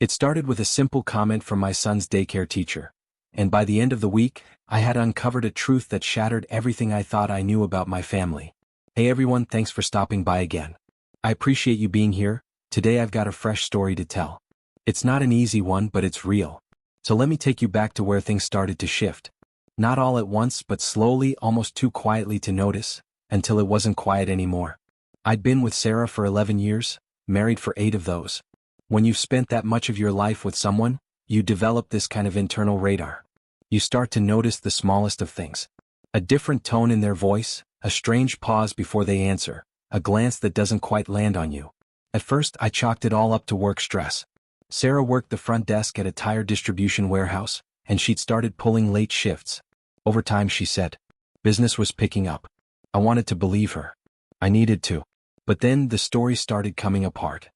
It started with a simple comment from my son's daycare teacher. And by the end of the week, I had uncovered a truth that shattered everything I thought I knew about my family. Hey everyone, thanks for stopping by again. I appreciate you being here. Today I've got a fresh story to tell. It's not an easy one, but it's real. So let me take you back to where things started to shift. Not all at once, but slowly, almost too quietly to notice, until it wasn't quiet anymore. I'd been with Sarah for 11 years, married for 8 of those. When you've spent that much of your life with someone, you develop this kind of internal radar. You start to notice the smallest of things. A different tone in their voice, a strange pause before they answer, a glance that doesn't quite land on you. At first, I chalked it all up to work stress. Sarah worked the front desk at a tire distribution warehouse, and she'd started pulling late shifts. Over time, she said, business was picking up. I wanted to believe her. I needed to. But then the story started coming apart.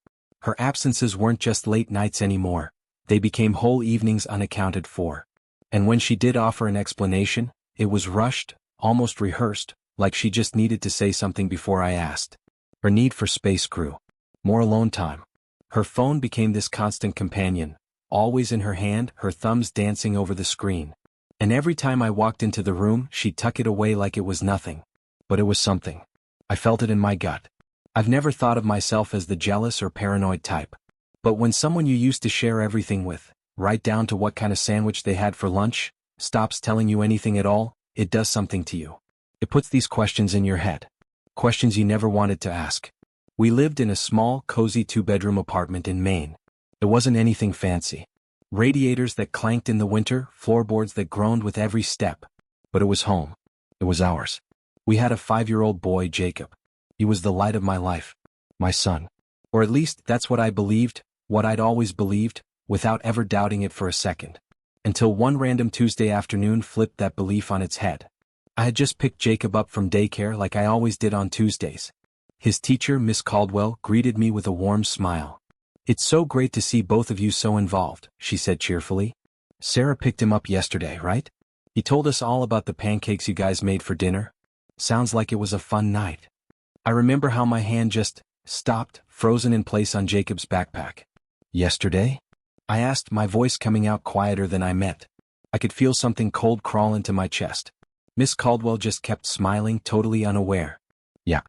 Her absences weren't just late nights anymore. They became whole evenings unaccounted for. And when she did offer an explanation, it was rushed, almost rehearsed, like she just needed to say something before I asked. Her need for space grew. More alone time. Her phone became this constant companion, always in her hand, her thumbs dancing over the screen. And every time I walked into the room, she'd tuck it away like it was nothing. But it was something. I felt it in my gut. I've never thought of myself as the jealous or paranoid type. But when someone you used to share everything with, right down to what kind of sandwich they had for lunch, stops telling you anything at all, it does something to you. It puts these questions in your head. Questions you never wanted to ask. We lived in a small, cozy 2-bedroom apartment in Maine. It wasn't anything fancy. Radiators that clanked in the winter, floorboards that groaned with every step. But it was home. It was ours. We had a 5-year-old boy, Jacob. He was the light of my life. My son. Or at least, that's what I believed, what I'd always believed, without ever doubting it for a second. Until one random Tuesday afternoon flipped that belief on its head. I had just picked Jacob up from daycare like I always did on Tuesdays. His teacher, Miss Caldwell, greeted me with a warm smile. "It's so great to see both of you so involved," she said cheerfully. "Sarah picked him up yesterday, right? He told us all about the pancakes you guys made for dinner. Sounds like it was a fun night." I remember how my hand just stopped, frozen in place on Jacob's backpack. "Yesterday?" I asked, my voice coming out quieter than I meant. I could feel something cold crawl into my chest. Miss Caldwell just kept smiling, totally unaware. "Yeah.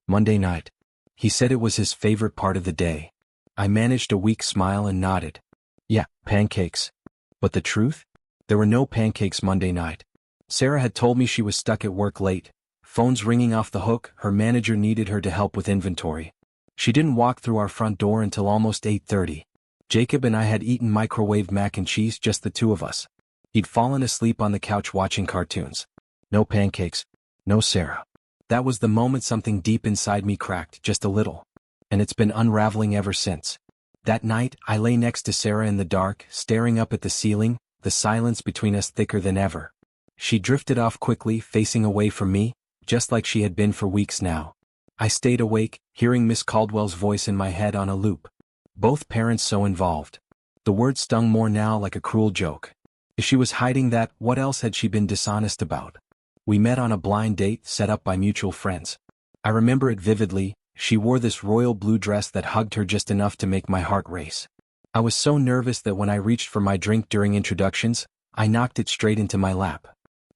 Monday night." He said it was his favorite part of the day. I managed a weak smile and nodded. "Yeah, pancakes." But the truth? There were no pancakes Monday night. Sarah had told me she was stuck at work late. Phones ringing off the hook, her manager needed her to help with inventory. She didn't walk through our front door until almost 8:30. Jacob and I had eaten microwaved mac and cheese, just the two of us. He'd fallen asleep on the couch watching cartoons. No pancakes. No Sarah. That was the moment something deep inside me cracked, just a little. And it's been unraveling ever since. That night, I lay next to Sarah in the dark, staring up at the ceiling, the silence between us thicker than ever. She drifted off quickly, facing away from me, just like she had been for weeks now. I stayed awake, hearing Miss Caldwell's voice in my head on a loop. Both parents so involved. The word stung more now, like a cruel joke. If she was hiding that, what else had she been dishonest about? We met on a blind date set up by mutual friends. I remember it vividly. She wore this royal blue dress that hugged her just enough to make my heart race. I was so nervous that when I reached for my drink during introductions, I knocked it straight into my lap.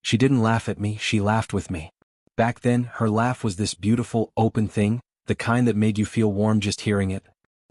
She didn't laugh at me, she laughed with me. Back then, her laugh was this beautiful, open thing, the kind that made you feel warm just hearing it.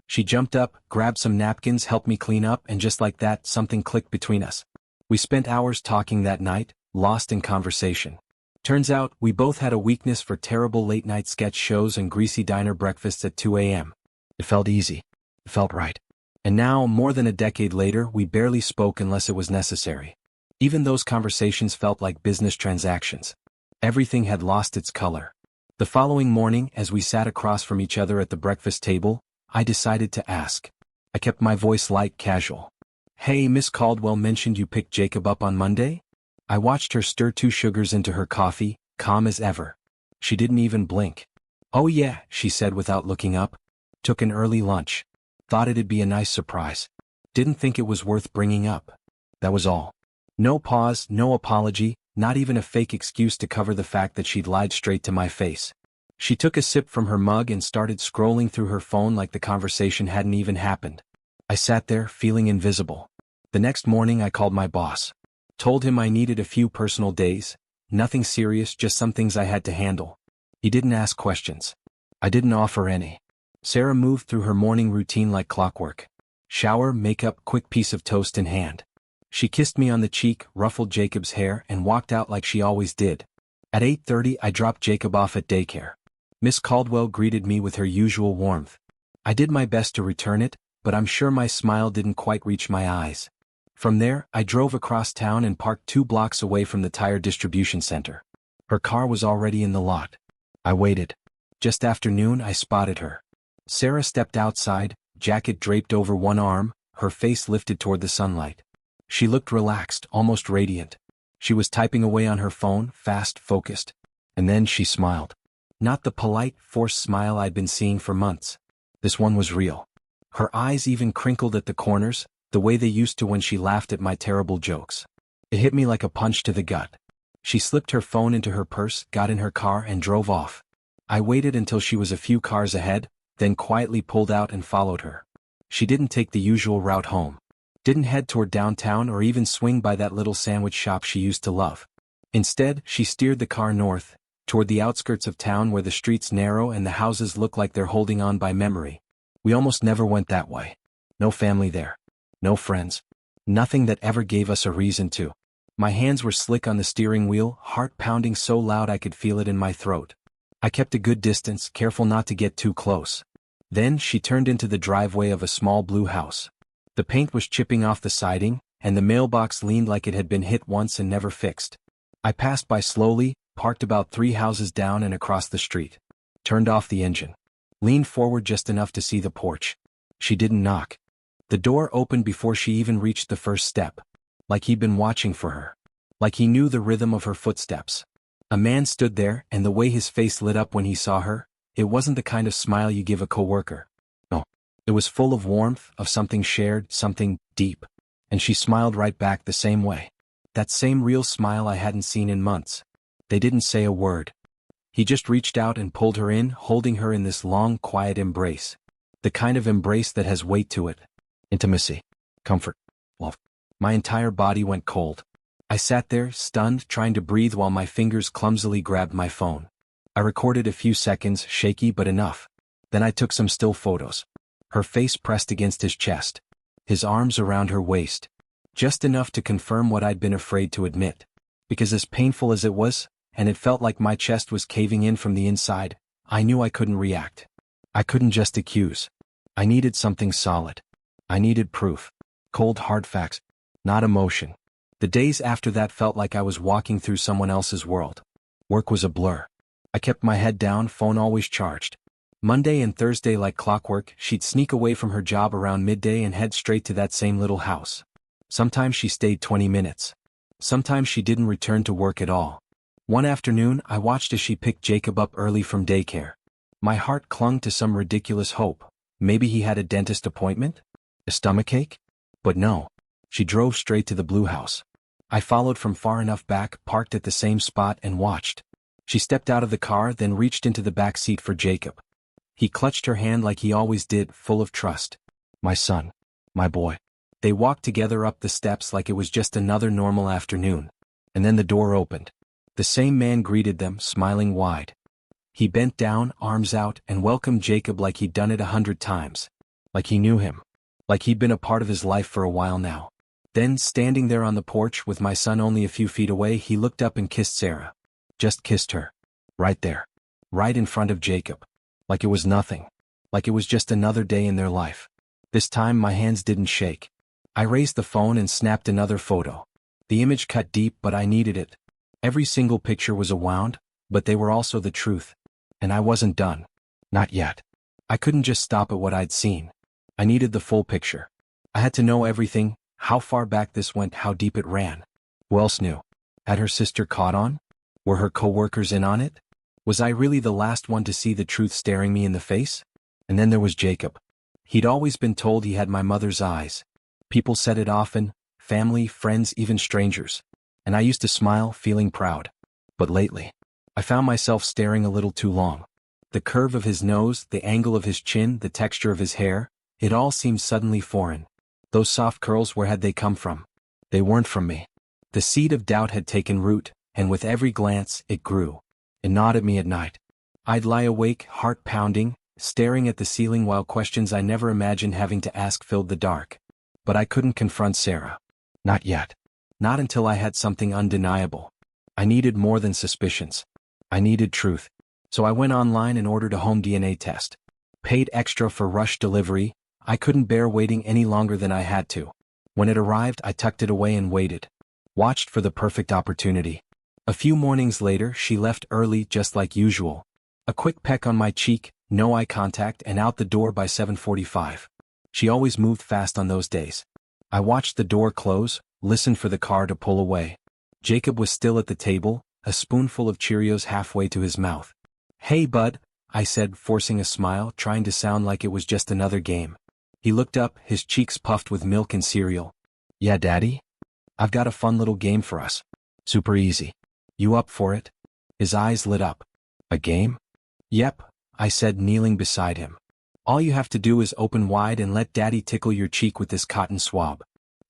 She jumped up, grabbed some napkins, helped me clean up, and just like that, something clicked between us. We spent hours talking that night, lost in conversation. Turns out, we both had a weakness for terrible late-night sketch shows and greasy diner breakfasts at 2 a.m. It felt easy. It felt right. And now, more than a decade later, we barely spoke unless it was necessary. Even those conversations felt like business transactions. Everything had lost its color. The following morning, as we sat across from each other at the breakfast table, I decided to ask. I kept my voice light, casual. "Hey, Miss Caldwell mentioned you picked Jacob up on Monday?" I watched her stir 2 sugars into her coffee, calm as ever. She didn't even blink. "Oh yeah," she said without looking up. "Took an early lunch. Thought it'd be a nice surprise. Didn't think it was worth bringing up." That was all. No pause, no apology, not even a fake excuse to cover the fact that she'd lied straight to my face. She took a sip from her mug and started scrolling through her phone like the conversation hadn't even happened. I sat there, feeling invisible. The next morning I called my boss. Told him I needed a few personal days, nothing serious, just some things I had to handle. He didn't ask questions. I didn't offer any. Sarah moved through her morning routine like clockwork. Shower, makeup, quick piece of toast in hand. She kissed me on the cheek, ruffled Jacob's hair, and walked out like she always did. At 8:30 I dropped Jacob off at daycare. Miss Caldwell greeted me with her usual warmth. I did my best to return it, but I'm sure my smile didn't quite reach my eyes. From there, I drove across town and parked 2 blocks away from the tire distribution center. Her car was already in the lot. I waited. Just after noon I spotted her. Sarah stepped outside, jacket draped over one arm, her face lifted toward the sunlight. She looked relaxed, almost radiant. She was typing away on her phone, fast, focused. And then she smiled. Not the polite, forced smile I'd been seeing for months. This one was real. Her eyes even crinkled at the corners, the way they used to when she laughed at my terrible jokes. It hit me like a punch to the gut. She slipped her phone into her purse, got in her car, and drove off. I waited until she was a few cars ahead, then quietly pulled out and followed her. She didn't take the usual route home. Didn't head toward downtown or even swing by that little sandwich shop she used to love. Instead, she steered the car north, toward the outskirts of town where the streets narrow and the houses look like they're holding on by memory. We almost never went that way. No family there. No friends. Nothing that ever gave us a reason to. My hands were slick on the steering wheel, heart pounding so loud I could feel it in my throat. I kept a good distance, careful not to get too close. Then she turned into the driveway of a small blue house. The paint was chipping off the siding, and the mailbox leaned like it had been hit once and never fixed. I passed by slowly, parked about 3 houses down and across the street. Turned off the engine. Leaned forward just enough to see the porch. She didn't knock. The door opened before she even reached the first step. Like he'd been watching for her. Like he knew the rhythm of her footsteps. A man stood there, and the way his face lit up when he saw her, it wasn't the kind of smile you give a coworker. No. It was full of warmth, of something shared, something deep. And she smiled right back the same way. That same real smile I hadn't seen in months. They didn't say a word. He just reached out and pulled her in, holding her in this long, quiet embrace. The kind of embrace that has weight to it. Intimacy. Comfort. Love. My entire body went cold. I sat there, stunned, trying to breathe while my fingers clumsily grabbed my phone. I recorded a few seconds, shaky but enough. Then I took some still photos. Her face pressed against his chest. His arms around her waist. Just enough to confirm what I'd been afraid to admit. Because as painful as it was, and it felt like my chest was caving in from the inside, I knew I couldn't react. I couldn't just accuse. I needed something solid. I needed proof. Cold hard facts. Not emotion. The days after that felt like I was walking through someone else's world. Work was a blur. I kept my head down, phone always charged. Monday and Thursday like clockwork, she'd sneak away from her job around midday and head straight to that same little house. Sometimes she stayed 20 minutes. Sometimes she didn't return to work at all. One afternoon, I watched as she picked Jacob up early from daycare. My heart clung to some ridiculous hope. Maybe he had a dentist appointment? A stomachache? But no. She drove straight to the blue house. I followed from far enough back, parked at the same spot, and watched. She stepped out of the car, then reached into the back seat for Jacob. He clutched her hand like he always did, full of trust. My son. My boy. They walked together up the steps like it was just another normal afternoon. And then the door opened. The same man greeted them, smiling wide. He bent down, arms out, and welcomed Jacob like he'd done it 100 times. Like he knew him. Like he'd been a part of his life for a while now. Then, standing there on the porch with my son only a few feet away, he looked up and kissed Sarah. Just kissed her. Right there. Right in front of Jacob. Like it was nothing. Like it was just another day in their life. This time my hands didn't shake. I raised the phone and snapped another photo. The image cut deep, but I needed it. Every single picture was a wound, but they were also the truth. And I wasn't done. Not yet. I couldn't just stop at what I'd seen. I needed the full picture. I had to know everything, how far back this went, how deep it ran. Who else knew? Had her sister caught on? Were her coworkers in on it? Was I really the last one to see the truth staring me in the face? And then there was Jacob. He'd always been told he had my mother's eyes. People said it often, family, friends, even strangers. And I used to smile, feeling proud. But lately, I found myself staring a little too long. The curve of his nose, the angle of his chin, the texture of his hair, It all seemed suddenly foreign. Those soft curls, where had they come from? They weren't from me. The seed of doubt had taken root, and with every glance, it grew. It gnawed at me at night. I'd lie awake, heart pounding, staring at the ceiling while questions I never imagined having to ask filled the dark. But I couldn't confront Sarah. Not yet. Not until I had something undeniable. I needed more than suspicions. I needed truth. So I went online and ordered a home DNA test. Paid extra for rush delivery. I couldn't bear waiting any longer than I had to. When it arrived, I tucked it away and waited. Watched for the perfect opportunity. A few mornings later, she left early just like usual. A quick peck on my cheek, no eye contact, and out the door by 7:45. She always moved fast on those days. I watched the door close, listened for the car to pull away. Jacob was still at the table, a spoonful of Cheerios halfway to his mouth. "Hey, bud," I said, forcing a smile, trying to sound like it was just another game. He looked up, his cheeks puffed with milk and cereal. "Yeah, Daddy? I've got a fun little game for us. Super easy. You up for it?" His eyes lit up. "A game?" "Yep," I said, kneeling beside him. "All you have to do is open wide and let Daddy tickle your cheek with this cotton swab."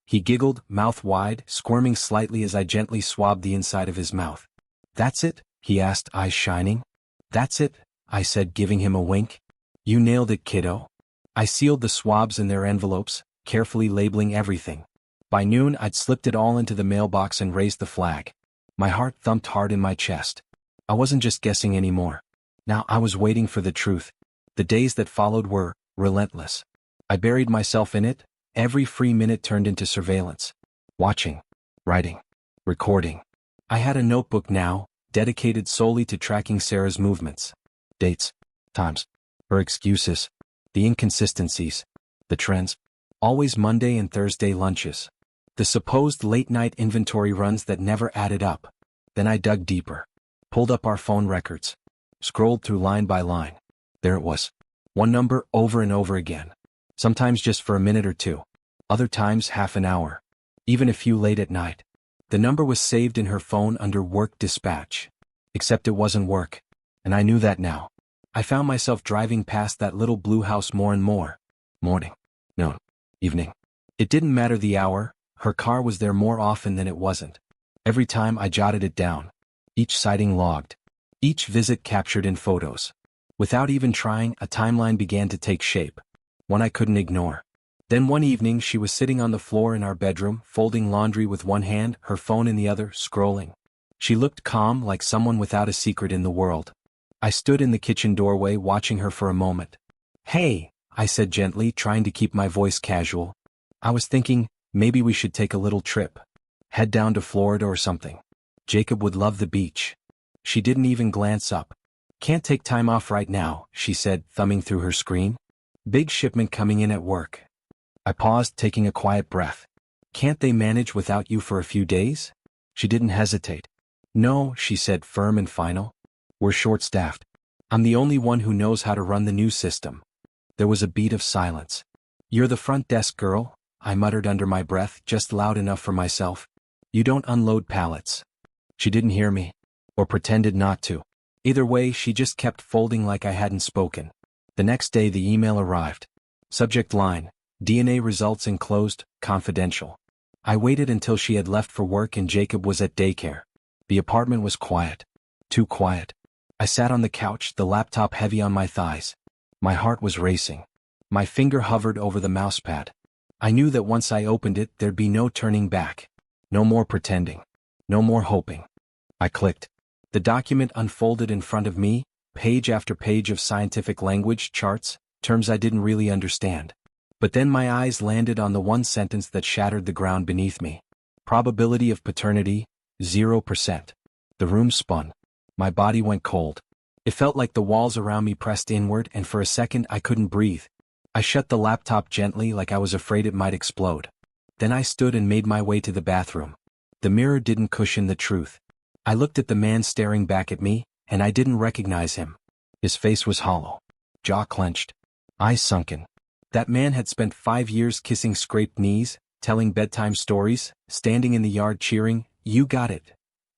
He giggled, mouth wide, squirming slightly as I gently swabbed the inside of his mouth. "That's it?" he asked, eyes shining. "That's it," I said, giving him a wink. "You nailed it, kiddo." I sealed the swabs in their envelopes, carefully labeling everything. By noon, I'd slipped it all into the mailbox and raised the flag. My heart thumped hard in my chest. I wasn't just guessing anymore. Now I was waiting for the truth. The days that followed were relentless. I buried myself in it. Every free minute turned into surveillance. Watching, writing, recording. I had a notebook now, dedicated solely to tracking Sarah's movements. Dates, times, her excuses, the inconsistencies, the trends. Always Monday and Thursday lunches. The supposed late-night inventory runs that never added up. Then I dug deeper. Pulled up our phone records. Scrolled through line by line. There it was. One number over and over again. Sometimes just for a minute or two. Other times half an hour. Even a few late at night. The number was saved in her phone under work dispatch. Except it wasn't work. And I knew that now. I found myself driving past that little blue house more and more. Morning. Noon. Evening. It didn't matter the hour. Her car was there more often than it wasn't. Every time I jotted it down. Each sighting logged. Each visit captured in photos. Without even trying, a timeline began to take shape. One I couldn't ignore. Then one evening she was sitting on the floor in our bedroom, folding laundry with one hand, her phone in the other, scrolling. She looked calm, like someone without a secret in the world. I stood in the kitchen doorway watching her for a moment. "Hey," I said gently, trying to keep my voice casual. "I was thinking, maybe we should take a little trip. Head down to Florida or something. Jacob would love the beach." She didn't even glance up. "Can't take time off right now," she said, thumbing through her screen. "Big shipment coming in at work." I paused, taking a quiet breath. "Can't they manage without you for a few days?" She didn't hesitate. "No," she said, firm and final. "We're short-staffed. I'm the only one who knows how to run the new system." There was a beat of silence. "You're the front desk girl," I muttered under my breath, just loud enough for myself. "You don't unload pallets." She didn't hear me. Or pretended not to. Either way, she just kept folding like I hadn't spoken. The next day the email arrived. Subject line: DNA results enclosed, confidential. I waited until she had left for work and Jacob was at daycare. The apartment was quiet. Too quiet. I sat on the couch, the laptop heavy on my thighs. My heart was racing. My finger hovered over the mousepad. I knew that once I opened it, there'd be no turning back. No more pretending. No more hoping. I clicked. The document unfolded in front of me, page after page of scientific language, charts, terms I didn't really understand. But then my eyes landed on the one sentence that shattered the ground beneath me. Probability of paternity, 0%. The room spun. My body went cold. It felt like the walls around me pressed inward, and for a second I couldn't breathe. I shut the laptop gently, like I was afraid it might explode. Then I stood and made my way to the bathroom. The mirror didn't cushion the truth. I looked at the man staring back at me, and I didn't recognize him. His face was hollow. Jaw clenched. Eyes sunken. That man had spent 5 years kissing scraped knees, telling bedtime stories, standing in the yard cheering, "You got it,"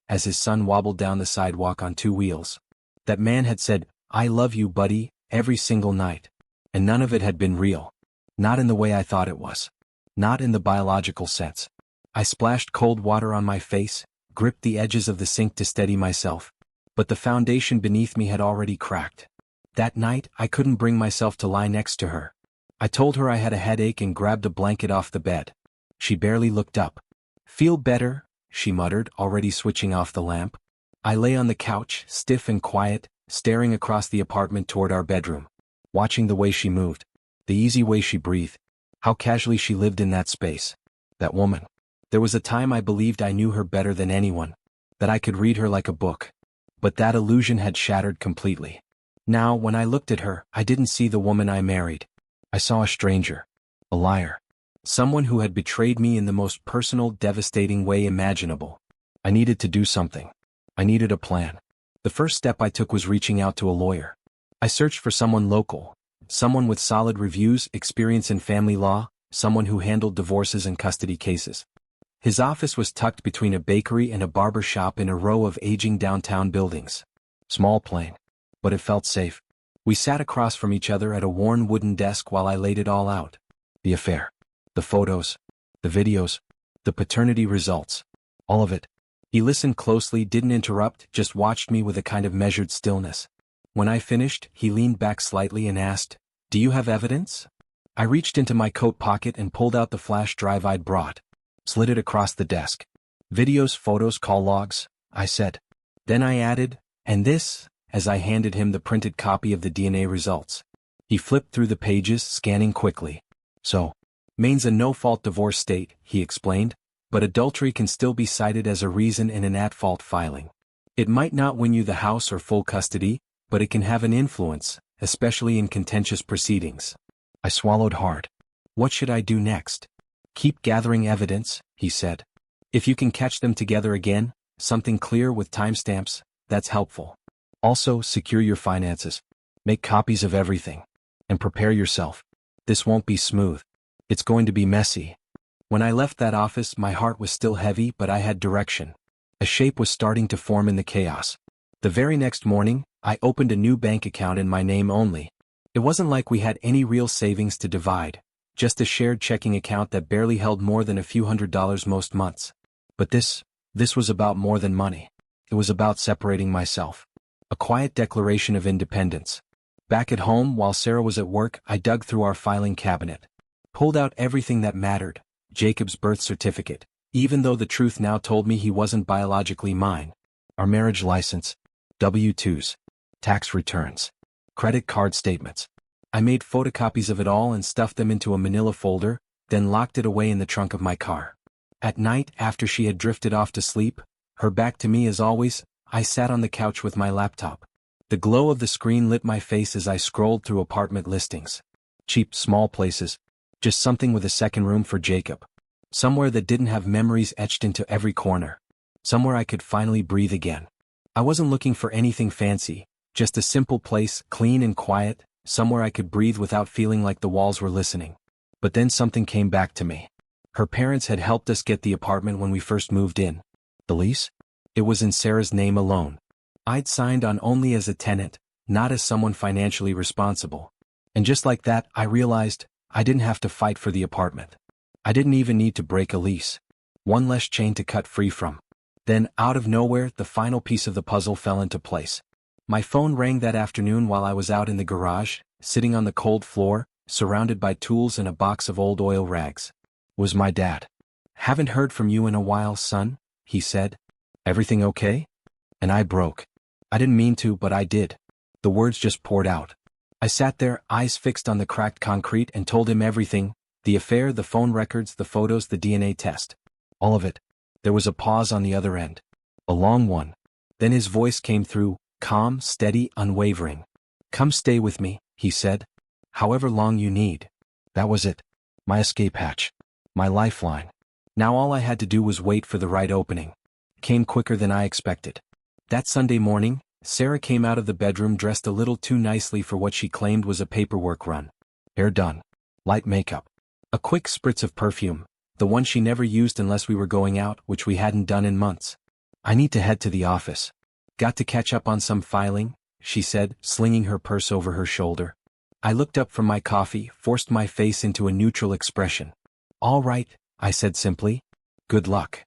as his son wobbled down the sidewalk on 2 wheels. That man had said, "I love you, buddy," every single night. And none of it had been real. Not in the way I thought it was. Not in the biological sense. I splashed cold water on my face, gripped the edges of the sink to steady myself. But the foundation beneath me had already cracked. That night, I couldn't bring myself to lie next to her. I told her I had a headache and grabbed a blanket off the bed. She barely looked up. "Feel better?" she muttered, already switching off the lamp. I lay on the couch, stiff and quiet, staring across the apartment toward our bedroom, watching the way she moved, the easy way she breathed, how casually she lived in that space. That woman. There was a time I believed I knew her better than anyone, that I could read her like a book. But that illusion had shattered completely. Now, when I looked at her, I didn't see the woman I married. I saw a stranger. A liar. Someone who had betrayed me in the most personal, devastating way imaginable. I needed to do something. I needed a plan. The first step I took was reaching out to a lawyer. I searched for someone local, someone with solid reviews, experience in family law, someone who handled divorces and custody cases. His office was tucked between a bakery and a barber shop in a row of aging downtown buildings. Small, plain, but it felt safe. We sat across from each other at a worn wooden desk while I laid it all out. The affair. The photos. The videos. The paternity results. All of it. He listened closely, didn't interrupt, just watched me with a kind of measured stillness. When I finished, he leaned back slightly and asked, "Do you have evidence?" I reached into my coat pocket and pulled out the flash drive I'd brought. Slid it across the desk. "Videos, photos, call logs," I said. Then I added, "And this," as I handed him the printed copy of the DNA results. He flipped through the pages, scanning quickly. "So, Maine's a no-fault divorce state," he explained, "but adultery can still be cited as a reason in an at-fault filing. It might not win you the house or full custody, but it can have an influence, especially in contentious proceedings." I swallowed hard. What should I do next? "Keep gathering evidence," he said. "If you can catch them together again, something clear with timestamps, that's helpful. Also, secure your finances. Make copies of everything. And prepare yourself. This won't be smooth. It's going to be messy." When I left that office, my heart was still heavy, but I had direction. A shape was starting to form in the chaos. The very next morning, I opened a new bank account in my name only. It wasn't like we had any real savings to divide, just a shared checking account that barely held more than a few $100s most months. But this was about more than money. It was about separating myself. A quiet declaration of independence. Back at home, while Sarah was at work, I dug through our filing cabinet. Pulled out everything that mattered. Jacob's birth certificate, even though the truth now told me he wasn't biologically mine. Our marriage license. W-2s. Tax returns. Credit card statements. I made photocopies of it all and stuffed them into a manila folder, then locked it away in the trunk of my car. At night, after she had drifted off to sleep, her back to me as always, I sat on the couch with my laptop. The glow of the screen lit my face as I scrolled through apartment listings. Cheap, small places. Just something with a second room for Jacob. Somewhere that didn't have memories etched into every corner. Somewhere I could finally breathe again. I wasn't looking for anything fancy, just a simple place, clean and quiet, somewhere I could breathe without feeling like the walls were listening. But then something came back to me. Her parents had helped us get the apartment when we first moved in. The lease? It was in Sarah's name alone. I'd signed on only as a tenant, not as someone financially responsible. And just like that, I realized I didn't have to fight for the apartment. I didn't even need to break a lease. One less chain to cut free from. Then, out of nowhere, the final piece of the puzzle fell into place. My phone rang that afternoon while I was out in the garage, sitting on the cold floor, surrounded by tools and a box of old oil rags. It was my dad. "Haven't heard from you in a while, son," he said. "Everything okay?" And I broke. I didn't mean to, but I did. The words just poured out. I sat there, eyes fixed on the cracked concrete, and told him everything. The affair, the phone records, the photos, the DNA test. All of it. There was a pause on the other end. A long one. Then his voice came through, calm, steady, unwavering. "Come stay with me," he said. "However long you need." That was it. My escape hatch. My lifeline. Now all I had to do was wait for the right opening. It came quicker than I expected. That Sunday morning, Sarah came out of the bedroom dressed a little too nicely for what she claimed was a paperwork run. Hair done. Light makeup. A quick spritz of perfume, the one she never used unless we were going out, which we hadn't done in months. "I need to head to the office. Got to catch up on some filing," she said, slinging her purse over her shoulder. I looked up from my coffee, forced my face into a neutral expression. "All right," I said simply. "Good luck."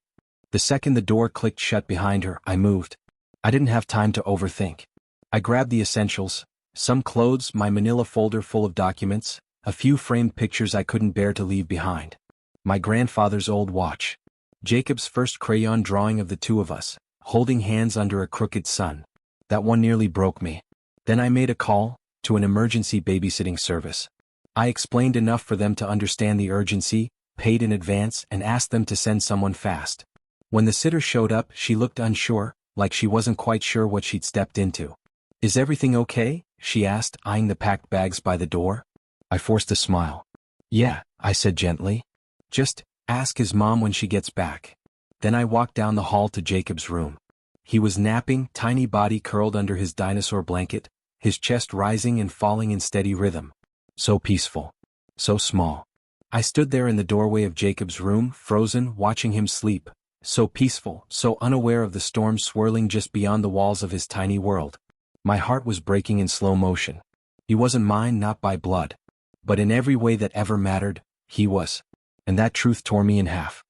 The second the door clicked shut behind her, I moved. I didn't have time to overthink. I grabbed the essentials: some clothes, my manila folder full of documents, a few framed pictures I couldn't bear to leave behind. My grandfather's old watch. Jacob's first crayon drawing of the two of us, holding hands under a crooked sun. That one nearly broke me. Then I made a call to an emergency babysitting service. I explained enough for them to understand the urgency, paid in advance, and asked them to send someone fast. When the sitter showed up, she looked unsure, like she wasn't quite sure what she'd stepped into. "Is everything okay?" she asked, eyeing the packed bags by the door. I forced a smile. "Yeah," I said gently. "Just ask his mom when she gets back." Then I walked down the hall to Jacob's room. He was napping, tiny body curled under his dinosaur blanket, his chest rising and falling in steady rhythm. So peaceful. So small. I stood there in the doorway of Jacob's room, frozen, watching him sleep. So peaceful, so unaware of the storm swirling just beyond the walls of his tiny world. My heart was breaking in slow motion. He wasn't mine, not by blood. But in every way that ever mattered, he was. And that truth tore me in half.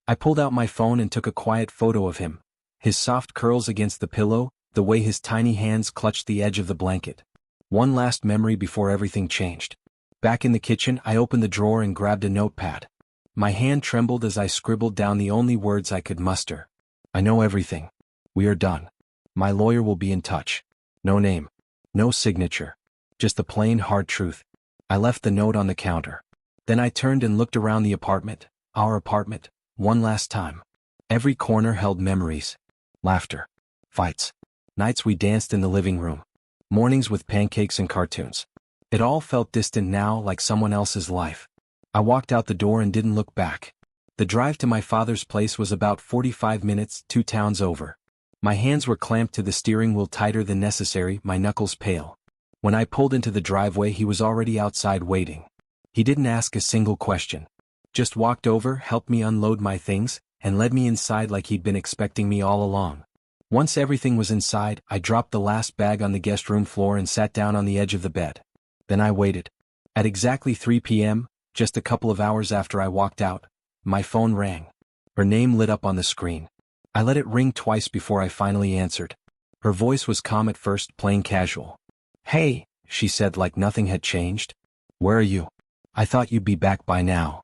I pulled out my phone and took a quiet photo of him. His soft curls against the pillow, the way his tiny hands clutched the edge of the blanket. One last memory before everything changed. Back in the kitchen, I opened the drawer and grabbed a notepad. My hand trembled as I scribbled down the only words I could muster. "I know everything. We are done. My lawyer will be in touch." No name. No signature. Just the plain, hard truth. I left the note on the counter. Then I turned and looked around the apartment, our apartment, one last time. Every corner held memories. Laughter. Fights. Nights we danced in the living room. Mornings with pancakes and cartoons. It all felt distant now, like someone else's life. I walked out the door and didn't look back. The drive to my father's place was about 45 minutes, 2 towns over. My hands were clamped to the steering wheel tighter than necessary, my knuckles pale. When I pulled into the driveway, he was already outside waiting. He didn't ask a single question. Just walked over, helped me unload my things, and led me inside like he'd been expecting me all along. Once everything was inside, I dropped the last bag on the guest room floor and sat down on the edge of the bed. Then I waited. At exactly 3 p.m., just a couple of hours after I walked out, my phone rang. Her name lit up on the screen. I let it ring twice before I finally answered. Her voice was calm at first, plain casual. "Hey," she said like nothing had changed. "Where are you? I thought you'd be back by now."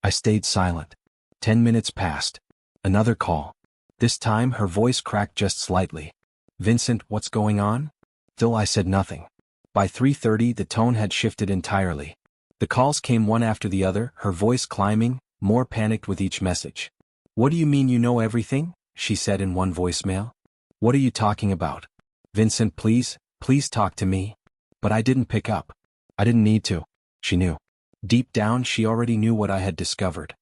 I stayed silent. 10 minutes passed. Another call. This time her voice cracked just slightly. "Vincent, what's going on?" Still I said nothing. By 3:30 the tone had shifted entirely. The calls came one after the other, her voice climbing, more panicked with each message. "What do you mean you know everything?" she said in one voicemail. "What are you talking about? Vincent, please talk to me." But I didn't pick up. I didn't need to. She knew. Deep down she already knew what I had discovered.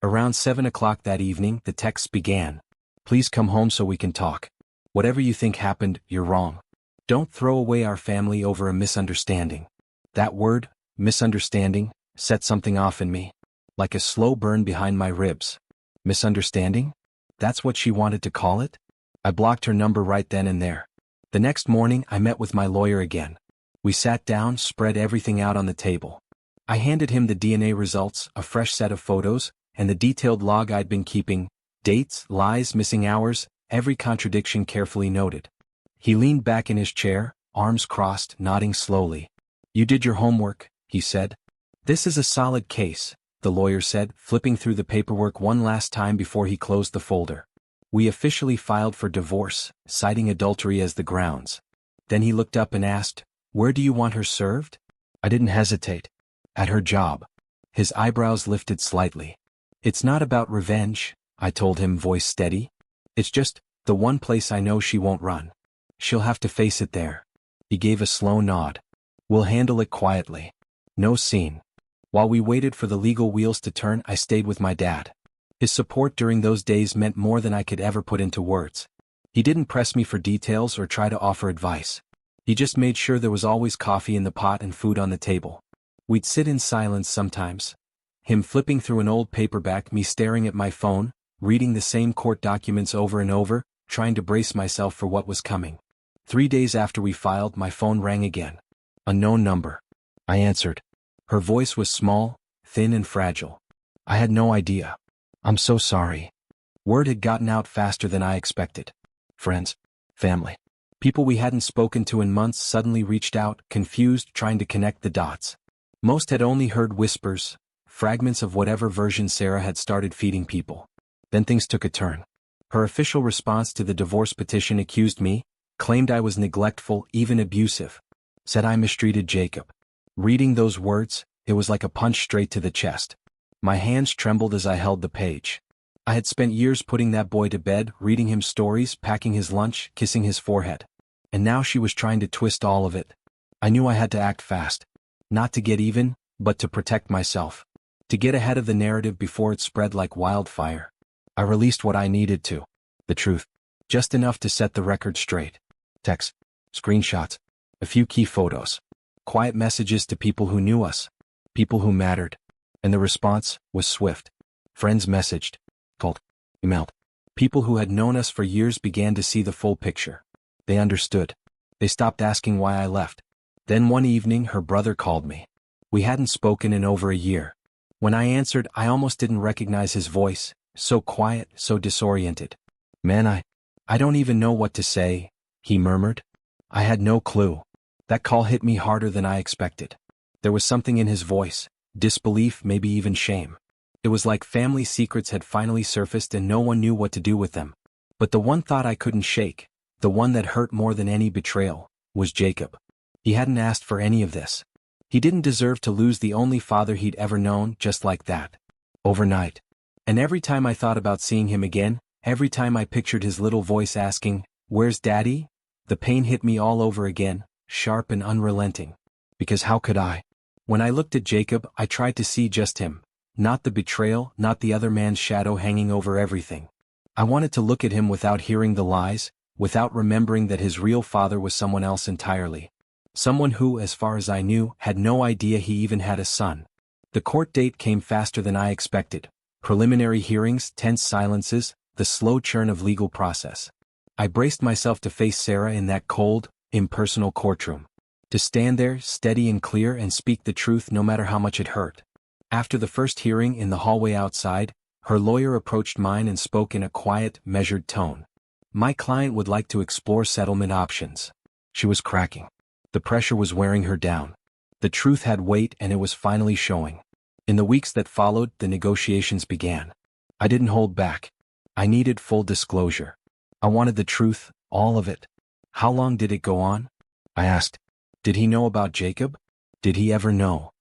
Around 7 o'clock that evening the texts began. "Please come home so we can talk. Whatever you think happened, you're wrong. Don't throw away our family over a misunderstanding." That word, misunderstanding, set something off in me. Like a slow burn behind my ribs. Misunderstanding? That's what she wanted to call it? I blocked her number right then and there. The next morning I met with my lawyer again. We sat down, spread everything out on the table. I handed him the DNA results, a fresh set of photos, and the detailed log I'd been keeping. Dates, lies, missing hours, every contradiction carefully noted. He leaned back in his chair, arms crossed, nodding slowly. "You did your homework," he said. "This is a solid case," the lawyer said, flipping through the paperwork one last time before he closed the folder. "We officially filed for divorce, citing adultery as the grounds." Then he looked up and asked, "Where do you want her served?" I didn't hesitate. "At her job." His eyebrows lifted slightly. "It's not about revenge," I told him, voice steady. "It's just the one place I know she won't run. She'll have to face it there." He gave a slow nod. "We'll handle it quietly. No scene." While we waited for the legal wheels to turn, I stayed with my dad. His support during those days meant more than I could ever put into words. He didn't press me for details or try to offer advice. He just made sure there was always coffee in the pot and food on the table. We'd sit in silence sometimes. Him flipping through an old paperback, me staring at my phone, reading the same court documents over and over, trying to brace myself for what was coming. 3 days after we filed, my phone rang again. Unknown number. I answered. Her voice was small, thin and fragile. I had no idea. I'm so sorry. Word had gotten out faster than I expected. Friends, family, people we hadn't spoken to in months suddenly reached out, confused, trying to connect the dots. Most had only heard whispers, fragments of whatever version Sarah had started feeding people. Then things took a turn. Her official response to the divorce petition accused me, claimed I was neglectful, even abusive. Said I mistreated Jacob. Reading those words, it was like a punch straight to the chest. My hands trembled as I held the page. I had spent years putting that boy to bed, reading him stories, packing his lunch, kissing his forehead. And now she was trying to twist all of it. I knew I had to act fast. Not to get even, but to protect myself. To get ahead of the narrative before it spread like wildfire. I released what I needed to. The truth. Just enough to set the record straight. Texts, screenshots, a few key photos. Quiet messages to people who knew us. People who mattered. And the response was swift. Friends messaged, called, emailed. People who had known us for years began to see the full picture. They understood. They stopped asking why I left. Then one evening her brother called me. We hadn't spoken in over a year. When I answered, I almost didn't recognize his voice, so quiet, so disoriented. Man, I don't even know what to say, he murmured. I had no clue. That call hit me harder than I expected. There was something in his voice, disbelief, maybe even shame. It was like family secrets had finally surfaced and no one knew what to do with them. But the one thought I couldn't shake, the one that hurt more than any betrayal, was Jacob. He hadn't asked for any of this. He didn't deserve to lose the only father he'd ever known just like that. Overnight. And every time I thought about seeing him again, every time I pictured his little voice asking, "Where's Daddy?" the pain hit me all over again, sharp and unrelenting. Because how could I? When I looked at Jacob, I tried to see just him. Not the betrayal, not the other man's shadow hanging over everything. I wanted to look at him without hearing the lies, without remembering that his real father was someone else entirely. Someone who, as far as I knew, had no idea he even had a son. The court date came faster than I expected. Preliminary hearings, tense silences, the slow churn of legal process. I braced myself to face Sarah in that cold, impersonal courtroom. To stand there, steady and clear, and speak the truth no matter how much it hurt. After the first hearing in the hallway outside, her lawyer approached mine and spoke in a quiet, measured tone. My client would like to explore settlement options. She was cracking. The pressure was wearing her down. The truth had weight and it was finally showing. In the weeks that followed, the negotiations began. I didn't hold back. I needed full disclosure. I wanted the truth, all of it. How long did it go on? I asked. Did he know about Jacob? Did he ever know?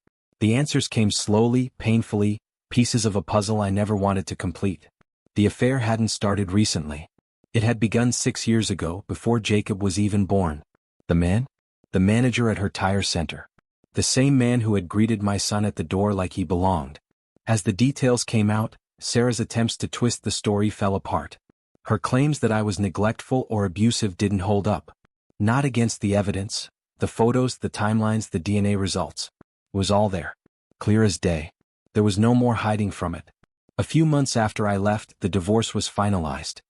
The answers came slowly, painfully, pieces of a puzzle I never wanted to complete. The affair hadn't started recently. It had begun 6 years ago, before Jacob was even born. The man? The manager at her tire center. The same man who had greeted my son at the door like he belonged. As the details came out, Sarah's attempts to twist the story fell apart. Her claims that I was neglectful or abusive didn't hold up. Not against the evidence, the photos, the timelines, the DNA results. It was all there. Clear as day. There was no more hiding from it. A few months after I left, the divorce was finalized.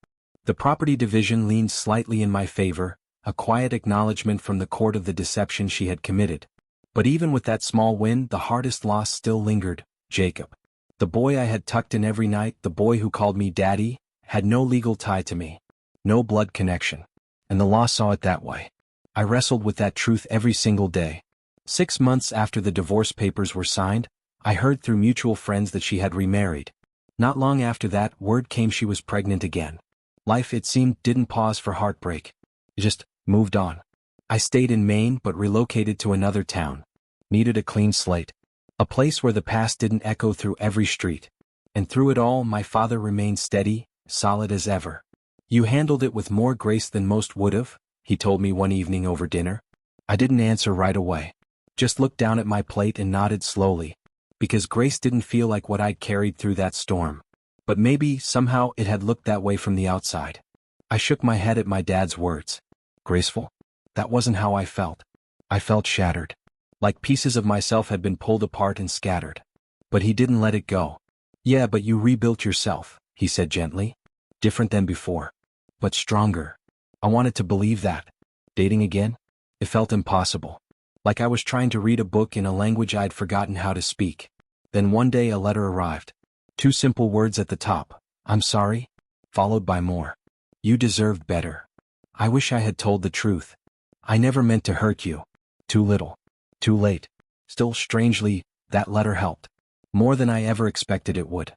The property division leaned slightly in my favor, a quiet acknowledgement from the court of the deception she had committed. But even with that small win, the hardest loss still lingered, Jacob. The boy I had tucked in every night, the boy who called me Daddy, had no legal tie to me. No blood connection. And the law saw it that way. I wrestled with that truth every single day. 6 months after the divorce papers were signed, I heard through mutual friends that she had remarried. Not long after that, word came she was pregnant again. Life, it seemed, didn't pause for heartbreak. It just moved on. I stayed in Maine but relocated to another town. Needed a clean slate. A place where the past didn't echo through every street. And through it all, my father remained steady, solid as ever. You handled it with more grace than most would have, he told me one evening over dinner. I didn't answer right away. Just looked down at my plate and nodded slowly. Because grace didn't feel like what I'd carried through that storm. But maybe, somehow, it had looked that way from the outside. I shook my head at my dad's words. Graceful? That wasn't how I felt. I felt shattered. Like pieces of myself had been pulled apart and scattered. But he didn't let it go. Yeah, but you rebuilt yourself, he said gently. Different than before. But stronger. I wanted to believe that. Dating again? It felt impossible. like I was trying to read a book in a language I'd forgotten how to speak. Then one day a letter arrived. 2 simple words at the top: "I'm sorry," followed by more: "You deserved better. I wish I had told the truth. I never meant to hurt you. Too little. Too late." Still, strangely, that letter helped. More than I ever expected it would.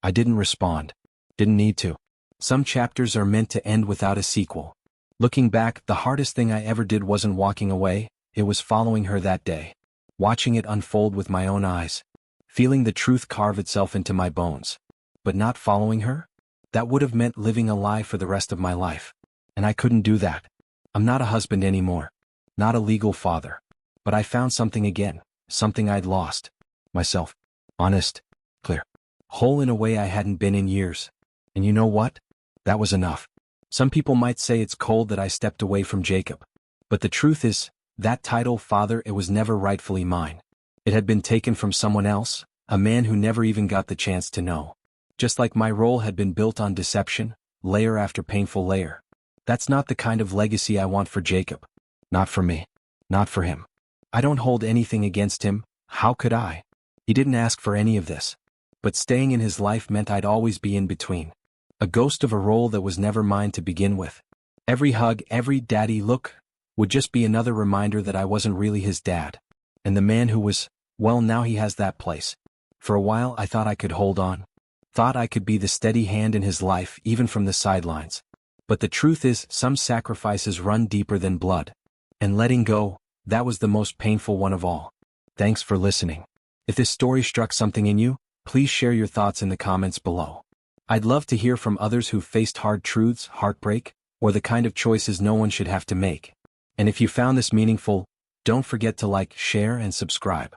I didn't respond. Didn't need to. Some chapters are meant to end without a sequel. Looking back, the hardest thing I ever did wasn't walking away, it was following her that day. Watching it unfold with my own eyes. Feeling the truth carve itself into my bones. But not following her? That would have meant living a lie for the rest of my life. And I couldn't do that. I'm not a husband anymore. Not a legal father. But I found something again. Something I'd lost. Myself. Honest. Clear. Whole in a way I hadn't been in years. And you know what? That was enough. Some people might say it's cold that I stepped away from Jacob. But the truth is, that title, father, it was never rightfully mine. It had been taken from someone else, a man who never even got the chance to know. Just like my role had been built on deception, layer after painful layer. That's not the kind of legacy I want for Jacob. Not for me. Not for him. I don't hold anything against him. How could I? He didn't ask for any of this. But staying in his life meant I'd always be in between. A ghost of a role that was never mine to begin with. Every hug, every daddy look, would just be another reminder that I wasn't really his dad. And the man who was, well, now he has that place. For a while I thought I could hold on. Thought I could be the steady hand in his life, even from the sidelines. But the truth is, some sacrifices run deeper than blood. And letting go, that was the most painful one of all. Thanks for listening. If this story struck something in you, please share your thoughts in the comments below. I'd love to hear from others who've faced hard truths, heartbreak, or the kind of choices no one should have to make. And if you found this meaningful, don't forget to like, share, and subscribe.